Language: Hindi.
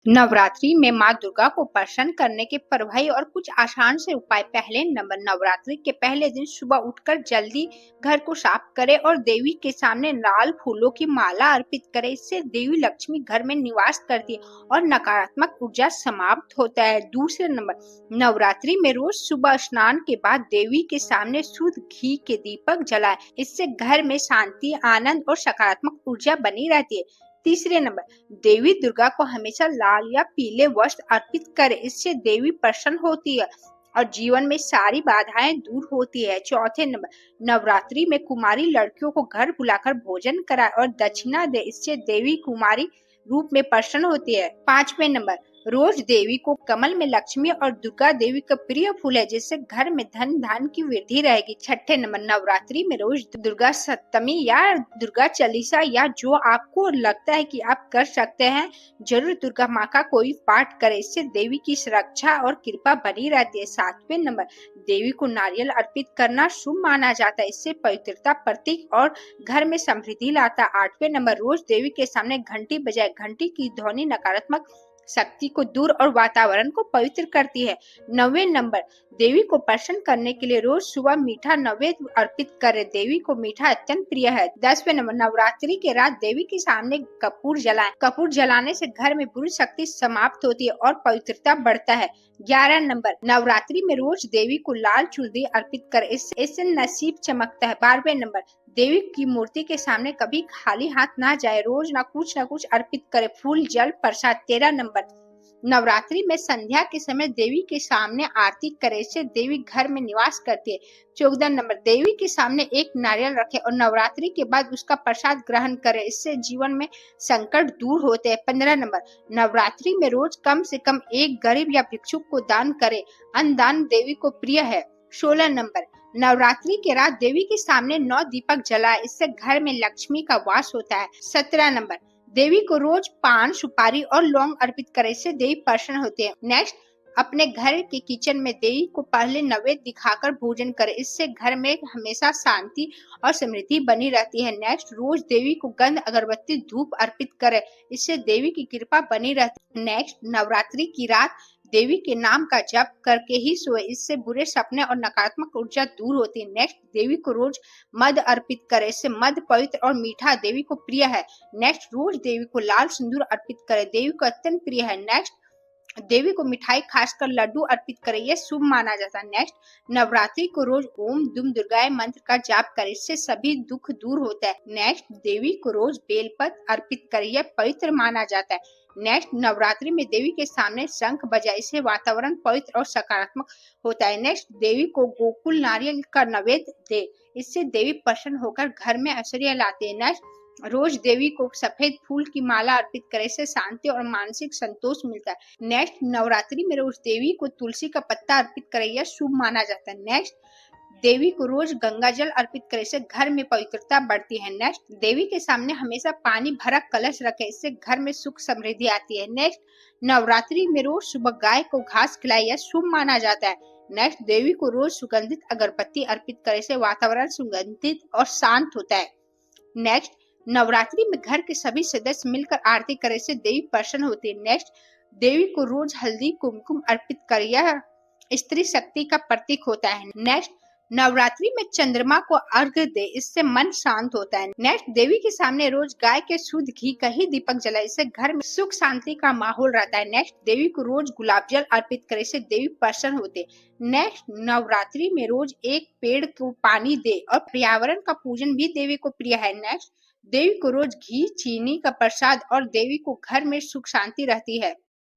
नवरात्रि में माँ दुर्गा को प्रसन्न करने के प्रभावी और कुछ आसान से उपाय। पहले नंबर, नवरात्रि के पहले दिन सुबह उठकर जल्दी घर को साफ करें और देवी के सामने लाल फूलों की माला अर्पित करें। इससे देवी लक्ष्मी घर में निवास करती है और नकारात्मक ऊर्जा समाप्त होता है। दूसरे नंबर, नवरात्रि में रोज सुबह स्नान के बाद देवी के सामने शुद्ध घी के दीपक जलाएं। इससे घर में शांति, आनंद और सकारात्मक ऊर्जा बनी रहती है। तीसरे नंबर, देवी दुर्गा को हमेशा लाल या पीले वस्त्र अर्पित करें। इससे देवी प्रसन्न होती है और जीवन में सारी बाधाएं दूर होती है। चौथे नंबर, नवरात्रि में कुमारी लड़कियों को घर बुलाकर भोजन कराए और दक्षिणा दे। इससे देवी कुमारी रूप में प्रसन्न होती है। पांचवें नंबर, रोज देवी को कमल में लक्ष्मी और दुर्गा देवी का प्रिय फूल है, जिससे घर में धन धान की वृद्धि रहेगी। छठे नंबर, नवरात्रि में रोज दुर्गा सप्तमी या दुर्गा चालीसा या जो आपको लगता है कि आप कर सकते हैं, जरूर दुर्गा माँ का कोई पाठ करें। इससे देवी की सुरक्षा और कृपा बनी रहती है। सातवें नंबर, देवी को नारियल अर्पित करना शुभ माना जाता है। इससे पवित्रता प्रतीक और घर में समृद्धि लाता है। आठवें नंबर, रोज देवी के सामने घंटी बजाए। घंटी की ध्वनि नकारात्मक शक्ति को दूर और वातावरण को पवित्र करती है। नौवें नंबर, देवी को प्रसन्न करने के लिए रोज सुबह मीठा नैवेद्य अर्पित करें। देवी को मीठा अत्यंत प्रिय है। 10वें नंबर, नवरात्रि के रात देवी के सामने कपूर जलाएं। कपूर जलाने से घर में बुरी शक्ति समाप्त होती है और पवित्रता बढ़ता है। 11 नंबर, नवरात्रि में रोज देवी को लाल चुनरी अर्पित करें। इससे नसीब चमकता है। 12वें नंबर, देवी की मूर्ति के सामने कभी खाली हाथ ना जाए। रोज ना कुछ अर्पित करे, फूल, जल, प्रसाद। 13 नंबर, नवरात्रि में संध्या के समय देवी के सामने आरती करे। इससे देवी घर में निवास करती है। 14 नंबर, देवी के सामने एक नारियल रखे और नवरात्रि के बाद उसका प्रसाद ग्रहण करे। इससे जीवन में संकट दूर होते हैं। 15 नंबर, नवरात्रि में रोज कम से कम एक गरीब या भिक्षुक को दान करे। अन्नदान देवी को प्रिय है। 16 नंबर, नवरात्रि के रात देवी के सामने 9 दीपक जलाए। इससे घर में लक्ष्मी का वास होता है। 17 नंबर, देवी को रोज पान, सुपारी और लौंग अर्पित करे। इससे देवी प्रसन्न होते हैं। नेक्स्ट, अपने घर के किचन में देवी को पहले नैवेद्य दिखाकर भोजन करे। इससे घर में हमेशा शांति और समृद्धि बनी रहती है। नेक्स्ट, रोज देवी को गंध, अगरबत्ती, धूप अर्पित करे। इससे देवी की कृपा बनी रहती है। नेक्स्ट, नवरात्रि की रात देवी के नाम का जप करके ही सोए। इससे बुरे सपने और नकारात्मक ऊर्जा दूर होती है। नेक्स्ट, देवी को रोज मध अर्पित करे। इससे मध पवित्र और मीठा देवी को प्रिय है। नेक्स्ट, रोज देवी को लाल सिंदूर अर्पित करे। देवी को अत्यंत प्रिय है। नेक्स्ट, देवी को मिठाई, खासकर लड्डू अर्पित करे। यह शुभ माना जाता है। नेक्स्ट, नवरात्रि को रोज ओम दुम दुर्गाय मंत्र का जाप करे। इससे सभी दुख दूर होता है। नेक्स्ट, देवी को रोज बेलपत्र अर्पित करे। यह पवित्र माना जाता है। नेक्स्ट, नवरात्रि में देवी के सामने शंख बजाए। इससे वातावरण पवित्र और सकारात्मक होता है। नेक्स्ट, देवी को गोकुल नारियल का नैवेद्य दे। इससे देवी प्रसन्न होकर घर में ऐश्वर्य लाते हैं। नेक्स्ट, रोज देवी को सफेद फूल की माला अर्पित करे से शांति और मानसिक संतोष मिलता है। नेक्स्ट, नवरात्रि में रोज देवी को तुलसी का पत्ता अर्पित करे। यह शुभ माना जाता है। नेक्स्ट, देवी को रोज गंगा जल अर्पित करे से घर में पवित्रता बढ़ती है। नेक्स्ट, देवी के सामने हमेशा पानी भरा कलश रखे। इससे घर में सुख समृद्धि आती है। नेक्स्ट, नवरात्रि में रोज सुबह गाय को घास खिलाए। यह शुभ माना जाता है। नेक्स्ट, देवी को रोज सुगंधित अगरबत्ती अर्पित करे से वातावरण सुगंधित और शांत होता है। नेक्स्ट, नवरात्रि में घर के सभी सदस्य मिलकर आरती करे से देवी प्रसन्न होती है। नेक्स्ट, देवी को रोज हल्दी कुमकुम अर्पित कर। यह स्त्री शक्ति का प्रतीक होता है। नेक्स्ट, नवरात्रि में चंद्रमा को अर्घ्य दे। इससे मन शांत होता है। नेक्स्ट, देवी के सामने रोज गाय के शुद्ध घी का ही दीपक जलाए। इससे घर में सुख शांति का माहौल रहता है। नेक्स्ट, देवी को रोज गुलाब जल अर्पित करे से देवी प्रसन्न होते हैं। नेक्स्ट, नवरात्रि में रोज एक पेड़ को पानी दे और पर्यावरण का पूजन भी देवी को प्रिय है। नेक्स्ट, देवी को रोज घी, चीनी का प्रसाद और देवी को घर में सुख शांति रहती है।